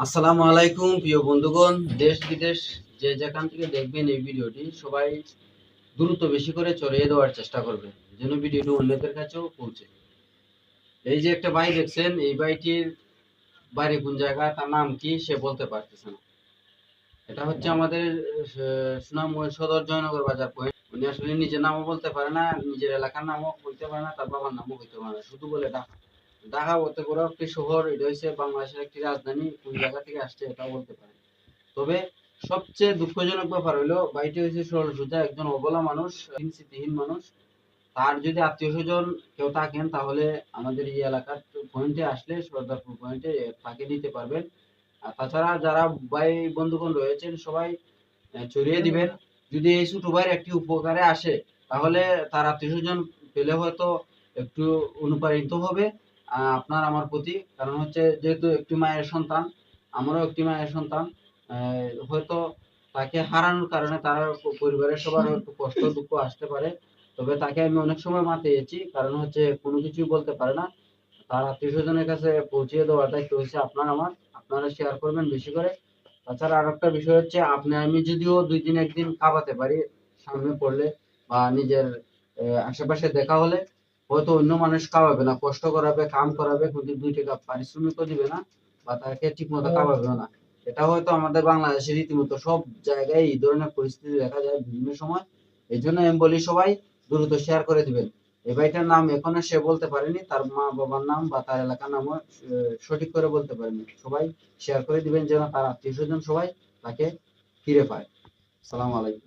আসসালামু আলাইকুম প্রিয় বন্ধুগণ, দেশ বিদেশ যে যেখান থেকে দেখবেন এই ভিডিওটি সবাই দ্রুত বেশি করে ছড়িয়ে দেওয়ার চেষ্টা করবেন যেন ভিডিওটি অন্যদের কাছেও পৌঁছে। এই যে একটা ভাই দেখছেন, এই ভাইটির বাড়ি কোন জায়গায়, তার নাম কি সে বলতে পারতেছে না। এটা হচ্ছে আমাদের সুনামগঞ্জ সদর জয়নগর বাজার পয়েন্ট। উনি আসলে নিজের নামও বলতে পারে না, নিজের এলাকার নামও বলতে পারে না, তার বাবার নামও বলতে পারে না, শুধু বলে ঢাকা। ঢাকা অত বড় একটি শহর, এটা হচ্ছে বাংলাদেশের একটি রাজধানী, কোন জায়গা থেকে আসছে এটাও বলতে পারে। তবে সবচেয়ে দুঃখজনক ব্যাপার হলো ভাইটি হচ্ছে সরল সোজা একজন অবলা মানুষ, স্মৃতিহীন মানুষ। তার যদি আত্মীয় স্বজন কেউ থাকেন তাহলে আমাদের এই এলাকার পয়েন্টে আসলে সর্দারপুর পয়েন্টে তাকে নিতে পারবেন। আর তাছাড়া যারা ভাই বন্ধুগণ রয়েছেন সবাই ছড়িয়ে দিবেন। যদি এই ছোট ভাইয়ের একটি উপকারে আসে তাহলে তার আত্মীয় স্বজন পেলে হয়তো একটু অনুপ্রাণিত হবে আপনার আমার প্রতি। কারণ হচ্ছে যেহেতু একটি মায়ের সন্তান, আমারও একটি মায়ের সন্তান, হয়তো তাকে হারানোর কারণে তার পরিবারের সবার একটু কষ্ট দুঃখ আসতে পারে। তবে তাকে আমি অনেক সময় মাতিয়েছি, কারণ হচ্ছে কোনো কিছুই বলতে পারে না। তার আত্মীয় স্বজনের কাছে পৌঁছিয়ে দেওয়ার দায়িত্ব হচ্ছে আপনার আমার। আপনারা শেয়ার করবেন বেশি করে। তাছাড়া আর একটা বিষয় হচ্ছে, আপনি আমি যদিও 2 দিন 1 দিন কাঁপাতে পারি সামনে পড়লে বা নিজের আশেপাশে দেখা হলে, হয়তো অন্য মানুষ কাঁপাবে না, কষ্ট করাবে, কাম করাবে, কিন্তু 2 টাকা পারিশ্রমিকও দিবে না বা তাকে ঠিক মতো কাঁপাবেও না। এটা হয়তো আমাদের বাংলাদেশের রীতিমতো সব জায়গায় এই ধরনের পরিস্থিতি দেখা যায় বিভিন্ন সময়। এই জন্য আমি বলি সবাই দ্রুত শেয়ার করে দিবেন। এই ভাইটার নাম এখনো সে বলতে পারেনি, তার মা বাবার নাম বা তার এলাকার নামও সঠিক করে বলতে পারেনি। সবাই শেয়ার করে দিবেন যেন তার আত্মীয় স্বজন সবাই তাকে ফিরে পায়। সালাম আলাইকুম।